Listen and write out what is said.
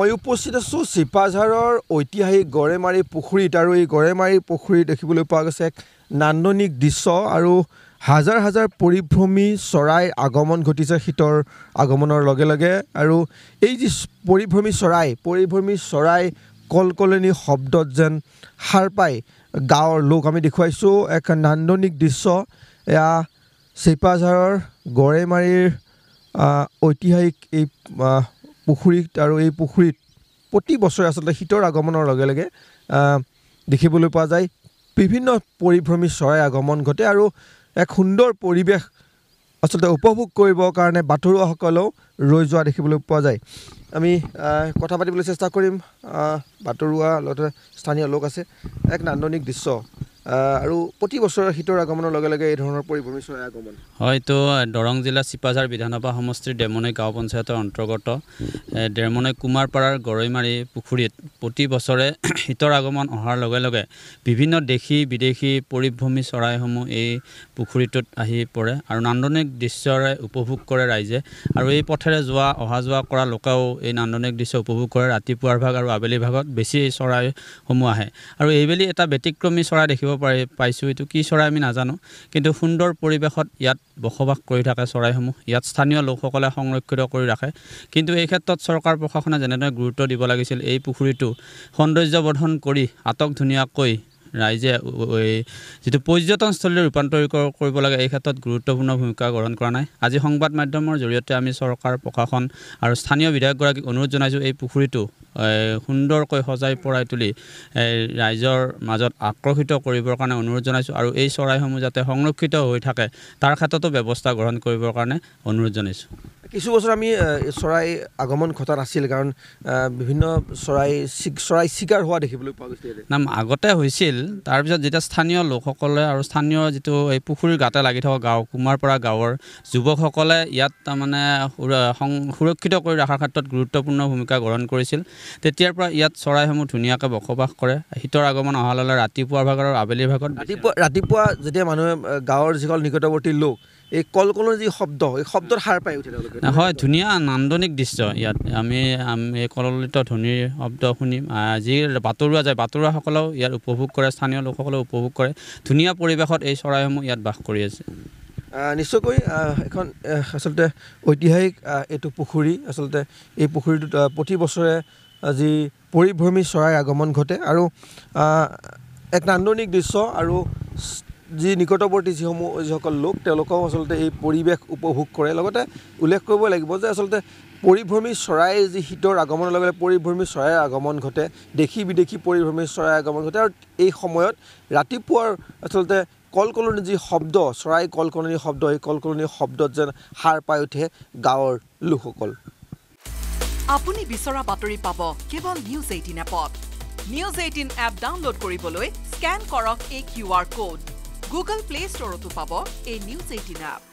মই উপস্থিত আছোঁ চিপাঝাৰৰ ঐতিহাসিক গড়েমাৰী পুখুৰীত আৰু এই গড়েমাৰী পুখুৰীত দেখিবলৈ পোৱা গৈছে এক নান্দনিক দৃশ্য আৰু হাজাৰ হাজাৰ পৰিভ্ৰমী চৰাইৰ আগমন ঘটিছে শীতৰ আগমনৰ লগে লগে আৰু এই যি পৰিভ্ৰমী চৰাই কলকলনি শব্দত যেন সাৰ পাই গাঁৱৰ লোক আমি দেখুৱাইছোঁ এক নান্দনিক দৃশ্য এয়া চিপাঝাৰৰ গড়েমাৰীৰ ঐতিহাসিক এই পুখুৰীত আৰু এই পুখুৰীত প্ৰতি বছৰে আচলতে শীতৰ আগমনৰ লগে লগে দেখিবলৈ পোৱা যায় বিভিন্ন পৰিভ্ৰমী চৰাই আগমন ঘটে আৰু এক সুন্দৰ পৰিৱেশ আচলতে উপভোগ কৰিবৰ কাৰণে বাটৰুৱাসকলেও ৰৈ যোৱা দেখিবলৈ পোৱা যায় আমি কথা পাতিবলৈ চেষ্টা কৰিম বাটৰুৱা লগতে স্থানীয় লোক আছে এক নান্দনিক দৃশ্য আৰু প্ৰতি বছৰৰ শীতৰ আগমনৰ লগে লগে এই ধৰণৰ পৰিভ্ৰমী চৰাই আগমন হয়তো দৰং জিলা চিপাঝাৰ বিধানসভা সমষ্টিৰ ডেমনৈ গাঁও পঞ্চায়তৰ অন্তৰ্গত ডেমনৈ কুমাৰপাৰাৰ গড়ৈমাৰী পুখুৰীত প্ৰতি বছৰে শীতৰ আগমন অহাৰ লগে লগে বিভিন্ন দেশী বিদেশী পৰিভ্ৰমী চৰাইসমূহ এই পুখুৰীটোত আহি পৰে আৰু নান্দনিক দৃশ্যৰে উপভোগ কৰে ৰাইজে আৰু এই পথেৰে অহা যোৱা কৰা লোকেও এই নান্দনিক দৃশ্য উপভোগ কৰে ৰাতিপুৱাৰ ভাগ আৰু আবেলি ভাগত বেছি এই চৰাইসমূহ আহে আৰু এইবেলি এটা ব্যতিক্ৰমী চৰাই দেখিব পাইছোঁ এইটো কি চৰাই আমি নাজানো কিন্তু সুন্দৰ পৰিৱেশত ইয়াত বসবাস কৰি থাকে চৰাইসমূহ ইয়াত স্থানীয় লোকসকলে সংৰক্ষিত কৰি ৰাখে কিন্তু এই ক্ষেত্ৰত চৰকাৰ প্ৰশাসনে যেনেদৰে গুৰুত্ব দিব লাগিছিল এই পুখুৰীটো সৌন্দৰ্যবৰ্ধন কৰি আটক ধুনীয়াকৈ ৰাইজে যিটো পৰ্যটনস্থলীলৈ ৰূপান্তৰিত কৰিব লাগে এই ক্ষেত্ৰত গুৰুত্বপূৰ্ণ ভূমিকা গ্ৰহণ কৰা নাই আজি সংবাদ মাধ্যমৰ জৰিয়তে আমি চৰকাৰ প্ৰশাসন আৰু স্থানীয় বিধায়কগৰাকীক অনুৰোধ জনাইছোঁ এই পুখুৰীটো সুন্দৰকৈ সজাই পৰাই তুলি ৰাইজৰ মাজত আকৰ্ষিত কৰিবৰ কাৰণে অনুৰোধ জনাইছোঁ আৰু এই চৰাইসমূহ যাতে সংৰক্ষিত হৈ থাকে তাৰ ক্ষেত্ৰতো ব্যৱস্থা গ্ৰহণ কৰিবৰ কাৰণে অনুৰোধ জনাইছোঁ কিছু বছৰ আমি চৰাই আগমন ঘটা নাছিল কাৰণ বিভিন্ন চৰাই চিকাৰ হোৱা দেখিবলৈ পোৱা গৈছিল আগতে হৈছিল তাৰপিছত যেতিয়া স্থানীয় লোকসকলে আৰু স্থানীয় যিটো এই পুখুৰীৰ গাতে লাগি থকা গাঁও কুমাৰপাৰা গাঁৱৰ যুৱকসকলে ইয়াত তাৰমানে সুৰক্ষিত কৰি ৰখাৰ ক্ষেত্ৰত গুৰুত্বপূৰ্ণ ভূমিকা গ্ৰহণ কৰিছিল তেতিয়াৰ পৰা ইয়াত চৰাইসমূহ ধুনীয়াকৈ বসবাস কৰে শীতৰ আগমন অহাৰ লগে ৰাতিপুৱাৰ ভাগত আৰু আবেলিৰ ভাগত ৰাতিপুৱা যেতিয়া মানুহে গাঁৱৰ যিসকল নিকটৱৰ্তী লোক এই কলকলৰ যি শব্দ এই শব্দৰ সাৰ পাই উঠে হয় ধুনীয়া নান্দনিক দৃশ্য ইয়াত আমি কললিত ধ্বনিৰ শব্দ শুনিম যি বাটৰুৱা যায় বাটৰুৱাসকলেও ইয়াত উপভোগ কৰে স্থানীয় লোকসকলেও উপভোগ কৰে ধুনীয়া পৰিৱেশত এই চৰাইসমূহ ইয়াত বাস কৰি আছে নিশ্চয়কৈ এখন আচলতে ঐতিহাসিক এইটো পুখুৰী আচলতে এই পুখুৰীটোত প্ৰতি বছৰে যি পৰিভ্ৰমী চৰাইৰ আগমন ঘটে আৰু এক নান্দনিক দৃশ্য আৰু যি নিকটৱৰ্তী যিসকল লোক তেওঁলোকেও আচলতে এই পৰিৱেশ উপভোগ কৰে লগতে উল্লেখ কৰিব লাগিব যে আচলতে পৰিভ্ৰমী চৰাইৰ যি শীতৰ আগমনৰ লগে লগে পৰিভ্ৰমী চৰাইৰ আগমন ঘটে দেশী বিদেশী পৰিভ্ৰমী চৰাইৰ আগমন ঘটে আৰু এই সময়ত ৰাতিপুৱাৰ আচলতে কলকলনি যি শব্দ চৰাই কলকলনি শব্দ এই কলকলনি শব্দত যেন সাৰ পাই উঠে গাঁৱৰ লোকসকল আপুনি বিচৰা বাতৰি পাব কেৱল নিউজ 18 এপত নিউজ 18 এপ ডাউনলোড কৰিবলৈ স্কেন কৰক এই QR code Google Play Store to পাব এই নিউজ 18 এপ